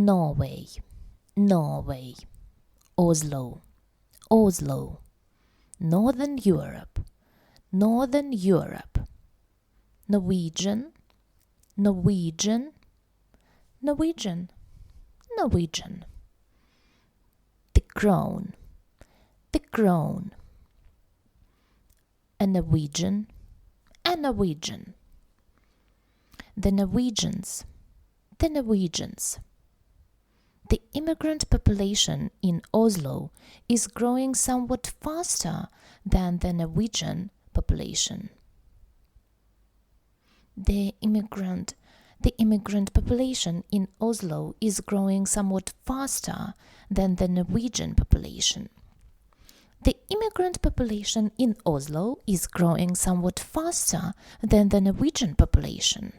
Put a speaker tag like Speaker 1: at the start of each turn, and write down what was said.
Speaker 1: Norway, Norway. Oslo, Oslo. Northern Europe, Northern Europe. Norwegian, Norwegian, Norwegian, Norwegian. The Crown, the Crown. A Norwegian, a Norwegian. The Norwegians, the Norwegians. The immigrant population in Oslo is growing somewhat faster than the Norwegian population. The immigrant population in Oslo is growing somewhat faster than the Norwegian population. The immigrant population in Oslo is growing somewhat faster than the Norwegian population.